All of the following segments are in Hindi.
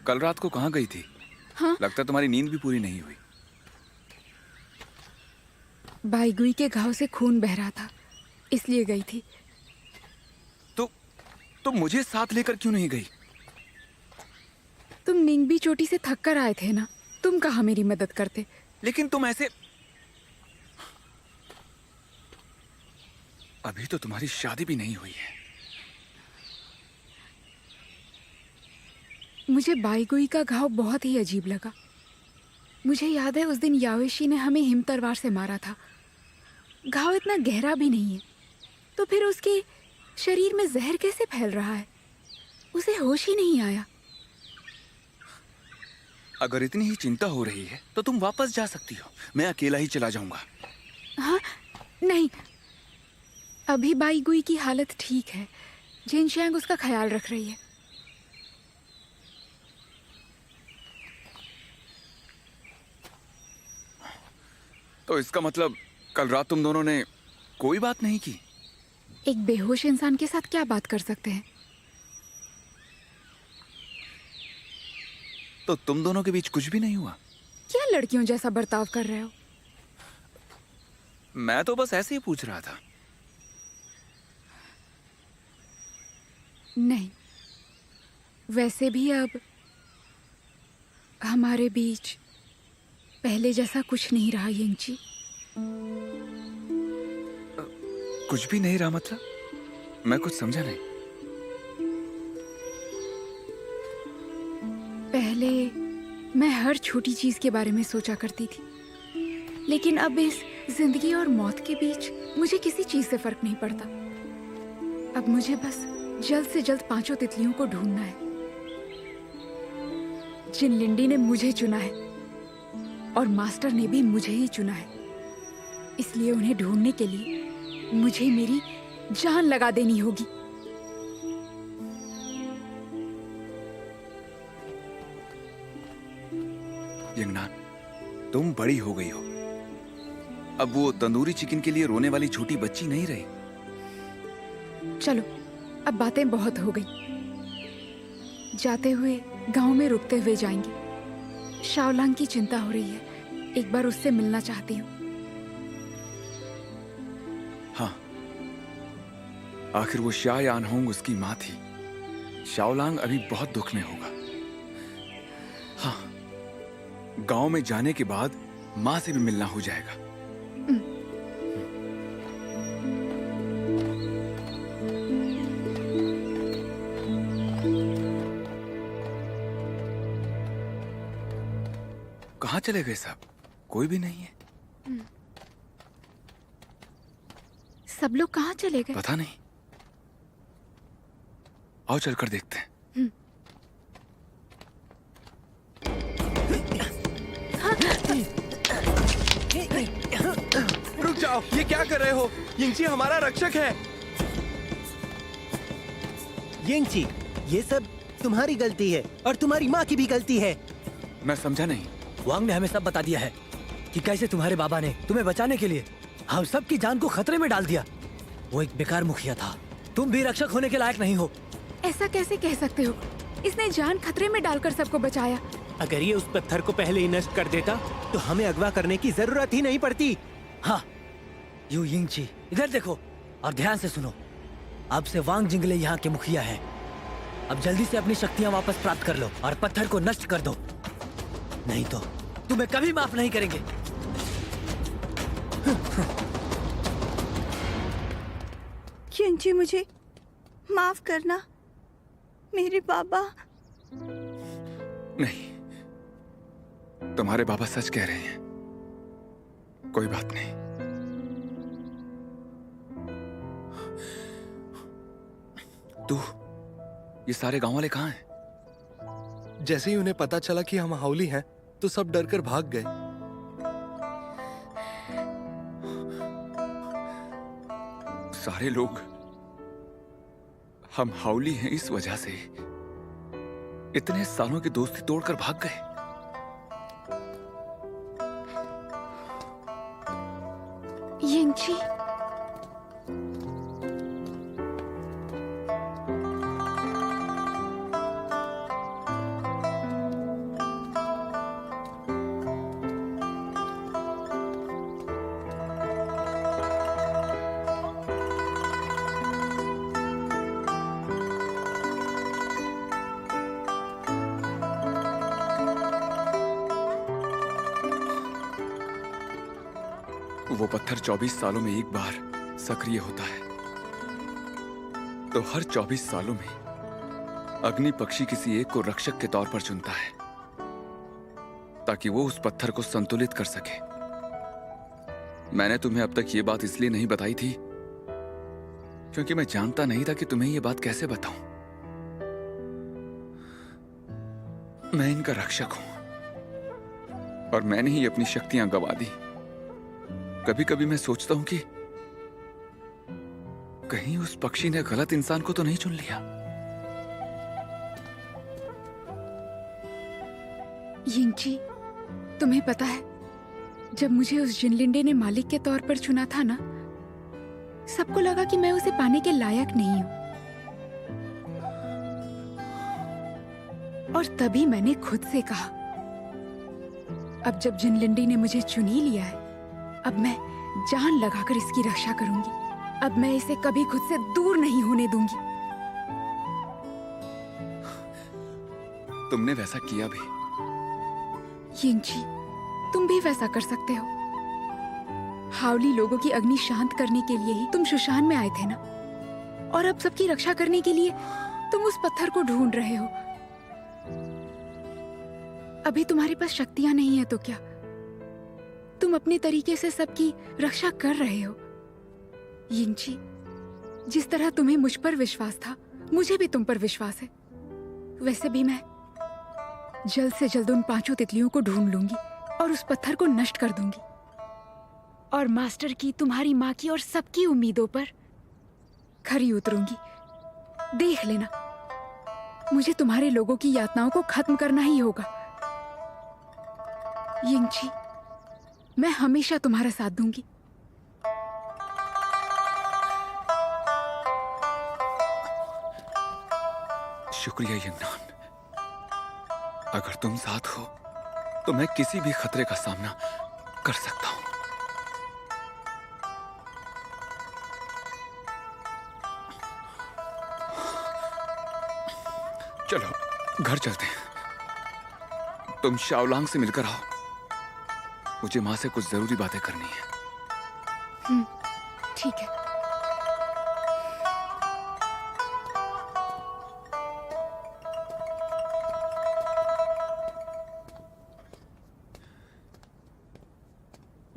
कल रात को कहाँ गई थी? हाँ? लगता तुम्हारी नींद भी पूरी नहीं हुई। बाईगुई के घाव से खून बह रहा था, इसलिए गई थी। तो मुझे साथ लेकर क्यों नहीं गई? तुम निंगबी चोटी से थक कर आए थे ना, तुम कहाँ मेरी मदद करते। लेकिन तुम ऐसे, अभी तो तुम्हारी शादी भी नहीं हुई है। मुझे बाईगुई का घाव बहुत ही अजीब लगा। मुझे याद है उस दिन यावेशी ने हमें हिम तलवार से मारा था। घाव इतना गहरा भी नहीं है, तो फिर उसके शरीर में जहर कैसे फैल रहा है? उसे होश ही नहीं आया। अगर इतनी ही चिंता हो रही है तो तुम वापस जा सकती हो, मैं अकेला ही चला जाऊंगा। हाँ, नहीं, अभी बाईगुई की हालत ठीक है। जिनशैंग उसका ख्याल रख रही है। तो इसका मतलब कल रात तुम दोनों ने कोई बात नहीं की? एक बेहोश इंसान के साथ क्या बात कर सकते हैं? तो तुम दोनों के बीच कुछ भी नहीं हुआ? क्या लड़कियों जैसा बर्ताव कर रहे हो? मैं तो बस ऐसे ही पूछ रहा था। नहीं, वैसे भी अब हमारे बीच पहले जैसा कुछ नहीं रहा यिंगची। कुछ भी नहीं रहा मतलब? मैं कुछ समझा नहीं। पहले मैं हर छोटी चीज के बारे में सोचा करती थी, लेकिन अब इस जिंदगी और मौत के बीच मुझे किसी चीज से फर्क नहीं पड़ता। अब मुझे बस जल्द से जल्द 5 तितलियों को ढूंढना है। जिन लिंडी ने मुझे चुना है और मास्टर ने भी मुझे ही चुना है, इसलिए उन्हें ढूंढने के लिए मुझे मेरी जान लगा देनी होगी। यंगनान, तुम बड़ी हो गई हो। अब वो तंदूरी चिकन के लिए रोने वाली छोटी बच्ची नहीं रही। चलो, अब बातें बहुत हो गई। जाते हुए गांव में रुकते हुए जाएंगे। शाओलांग की चिंता हो रही है, एक बार उससे मिलना चाहती हूँ। हाँ, आखिर वो शा यानहोंग उसकी माँ थी। शाओलांग अभी बहुत दुख में होगा। हाँ, गांव में जाने के बाद माँ से भी मिलना हो जाएगा। कहाँ चले गए साहब? कोई भी नहीं है। सब लोग कहाँ चले गए? पता नहीं। आओ चलकर देखते हैं। रुक जाओ, ये क्या कर रहे हो? यिंगची हमारा रक्षक है। यिंगची, ये सब तुम्हारी गलती है और तुम्हारी माँ की भी गलती है। मैं समझा नहीं। वांग ने हमें सब बता दिया है कि कैसे तुम्हारे बाबा ने तुम्हें बचाने के लिए हम सब की जान को खतरे में डाल दिया। वो एक बेकार मुखिया था। तुम भी रक्षक होने के लायक नहीं हो। ऐसा कैसे कह सकते हो? इसने जान खतरे में डालकर सबको बचाया। अगर ये उस पत्थर को पहले ही नष्ट कर देता तो हमें अगवा करने की जरूरत ही नहीं पड़ती। हाँ, यू यिंगची, इधर देखो और ध्यान से सुनो। अब से वांग जिंगले यहाँ के मुखिया है। अब जल्दी से अपनी शक्तियाँ वापस प्राप्त कर लो और पत्थर को नष्ट कर दो, नहीं तो तुम्हें कभी माफ नहीं करेंगे। यिंगची, मुझे माफ करना। मेरे बाबा। नहीं, तुम्हारे बाबा सच कह रहे हैं। कोई बात नहीं। तू, ये सारे गांव वाले कहाँ हैं? जैसे ही उन्हें पता चला कि हम हाउली हैं, तो सब डरकर भाग गए। सारे लोग हम हाउली हैं इस वजह से इतने सालों की दोस्ती तोड़कर भाग गए। यिंगची, वो पत्थर 24 सालों में एक बार सक्रिय होता है, तो हर 24 सालों में अग्नि पक्षी किसी एक को रक्षक के तौर पर चुनता है ताकि वो उस पत्थर को संतुलित कर सके। मैंने तुम्हें अब तक ये बात इसलिए नहीं बताई थी क्योंकि मैं जानता नहीं था कि तुम्हें ये बात कैसे बताऊं। मैं इनका रक्षक हूं और मैंने ही अपनी शक्तियां गंवा दी। कभी कभी मैं सोचता हूं कि कहीं उस पक्षी ने गलत इंसान को तो नहीं चुन लिया। यिंगची, तुम्हें पता है, जब मुझे उस जिनलिंडे ने मालिक के तौर पर चुना था ना, सबको लगा कि मैं उसे पाने के लायक नहीं हूं। और तभी मैंने खुद से कहा, अब जब जिनलिंडी ने मुझे चुन ही लिया है, अब मैं जान लगाकर इसकी रक्षा करूंगी। अब मैं इसे कभी खुद से दूर नहीं होने दूंगी। तुमने वैसा किया भी। यिंगची, तुम भी वैसा कर सकते हो। हावली लोगों की अग्नि शांत करने के लिए ही तुम शुशान में आए थे ना, और अब सबकी रक्षा करने के लिए तुम उस पत्थर को ढूंढ रहे हो। अभी तुम्हारे पास शक्तियां नहीं है तो क्या, तुम अपने तरीके से सबकी रक्षा कर रहे हो। यिंगची, जिस तरह तुम्हें मुझ पर विश्वास था, मुझे भी तुम पर विश्वास है। वैसे भी मैं जल्द से जल्द उन 5 तितलियों को ढूंढ लूंगी और उस पत्थर को नष्ट कर दूंगी। और मास्टर की, तुम्हारी माँ की और सबकी उम्मीदों पर खरी उतरूंगी। देख लेना, मुझे तुम्हारे लोगों की यातनाओं को खत्म करना ही होगा। यिंगची, मैं हमेशा तुम्हारा साथ दूंगी। शुक्रिया यंगनान। अगर तुम साथ हो तो मैं किसी भी खतरे का सामना कर सकता हूं। चलो घर चलते हैं। तुम शाओलांग से मिलकर आओ, मुझे मां से कुछ जरूरी बातें करनी है। ठीक है।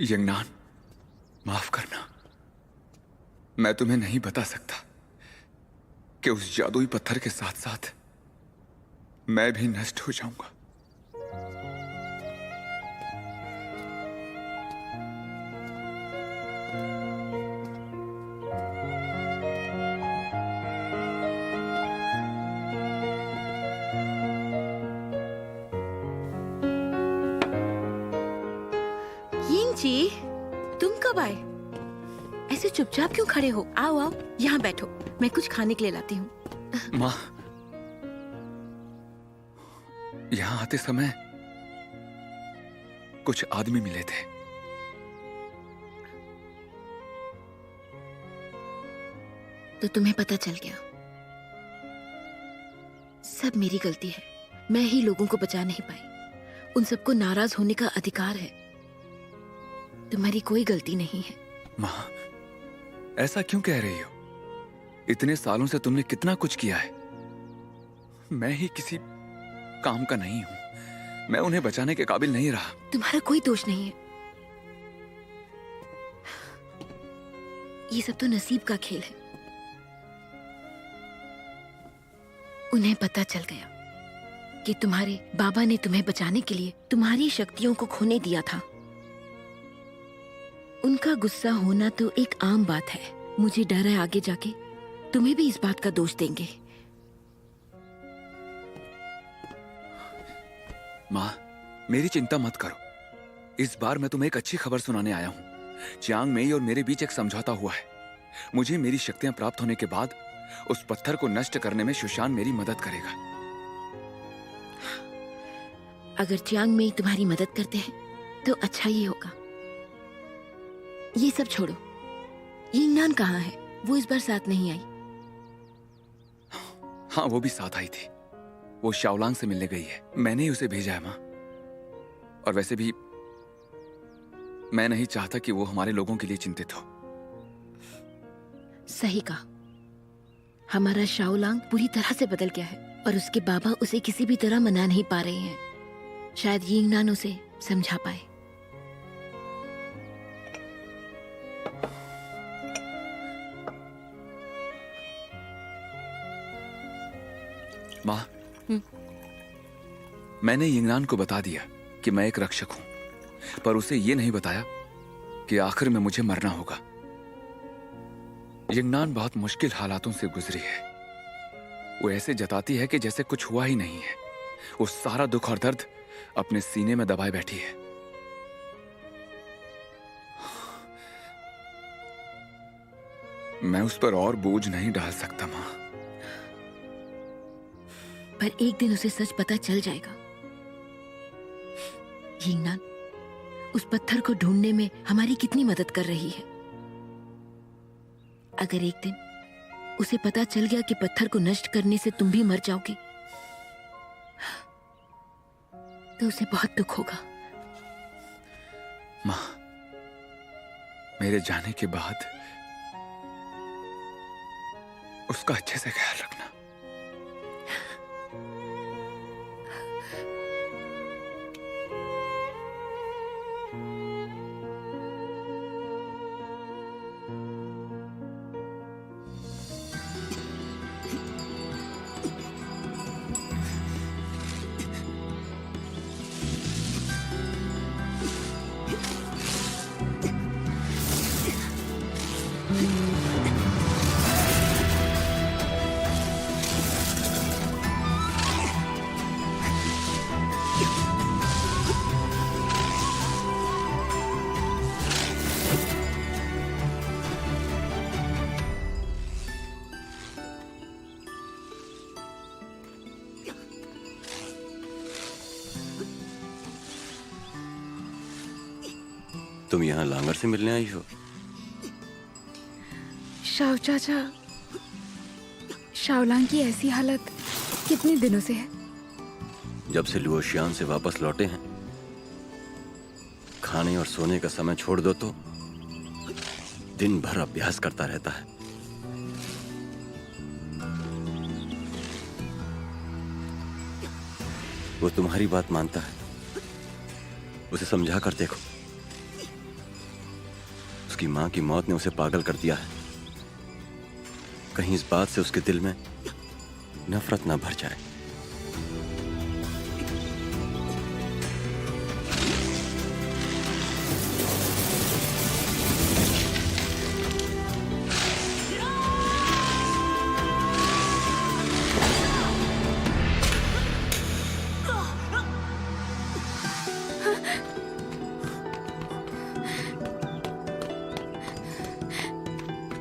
यंगनान, माफ करना, मैं तुम्हें नहीं बता सकता कि उस जादुई पत्थर के साथ साथ मैं भी नष्ट हो जाऊंगा। यिंगची, तुम कब आए? ऐसे चुपचाप क्यों खड़े हो? आओ आओ, यहाँ बैठो, मैं कुछ खाने के लिए लाती हूँ। माँ, यहाँ आते समय कुछ आदमी मिले थे। तो तुम्हें पता चल गया। सब मेरी गलती है, मैं ही लोगों को बचा नहीं पाई। उन सबको नाराज होने का अधिकार है, तुम्हारी कोई गलती नहीं है। माँ, ऐसा क्यों कह रही हो? इतने सालों से तुमने कितना कुछ किया है। मैं ही किसी काम का नहीं हूं। मैं उन्हें बचाने के काबिल नहीं रहा। तुम्हारा कोई दोष नहीं है, ये सब तो नसीब का खेल है। उन्हें पता चल गया कि तुम्हारे बाबा ने तुम्हें बचाने के लिए तुम्हारी शक्तियों को खोने दिया था। उनका गुस्सा होना तो एक आम बात है। मुझे डर है आगे जाके तुम्हें भी इस बात का दोष देंगे। माँ, मेरी चिंता मत करो। इस बार मैं तुम्हें एक अच्छी खबर सुनाने आया हूँ। चियांग मेई और मेरे बीच एक समझौता हुआ है। मुझे मेरी शक्तियां प्राप्त होने के बाद उस पत्थर को नष्ट करने में शुशान मेरी मदद करेगा। अगर चियांग मेई तुम्हारी मदद करते हैं तो अच्छा ही होगा। ये सब छोड़ो, यिंगनान कहाँ है? वो इस बार साथ नहीं आई। हाँ, वो भी साथ आई थी। वो शाओलांग से मिलने गई है। मैंने ही उसे भेजा है माँ। और वैसे भी मैं नहीं चाहता कि वो हमारे लोगों के लिए चिंतित हो। सही कहा। हमारा शाओलांग पूरी तरह से बदल गया है और उसके बाबा उसे किसी भी तरह मना नहीं पा रहे हैं। शायद यिंगनान उसे समझा पाए। माँ, मैंने यिंगनान को बता दिया कि मैं एक रक्षक हूं, पर उसे ये नहीं बताया कि आखिर में मुझे मरना होगा। यिंगनान बहुत मुश्किल हालातों से गुजरी है। वो ऐसे जताती है कि जैसे कुछ हुआ ही नहीं है। वो सारा दुख और दर्द अपने सीने में दबाए बैठी है। मैं उस पर और बोझ नहीं डाल सकता माँ। पर एक दिन उसे सच पता चल जाएगा। यिंगनान उस पत्थर को ढूंढने में हमारी कितनी मदद कर रही है। अगर एक दिन उसे पता चल गया कि पत्थर को नष्ट करने से तुम भी मर जाओगे, तो उसे बहुत दुख होगा। माँ, मेरे जाने के बाद उसका अच्छे से ख्याल रखना। तुम यहाँ लांगर से मिलने आई हो? शाओ चाचा, शाओलांग की ऐसी हालत कितने दिनों से है? जब से लुओशियान से वापस लौटे हैं। खाने और सोने का समय छोड़ दो तो दिन भर अभ्यास करता रहता है। वो तुम्हारी बात मानता है। उसे समझा कर देखो। उसकी मां की मौत ने उसे पागल कर दिया है। कहीं इस बात से उसके दिल में नफरत ना भर जाए।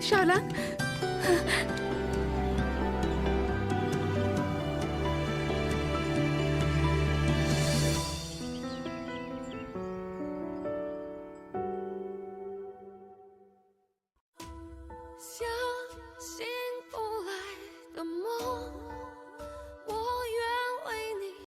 शाओलांग,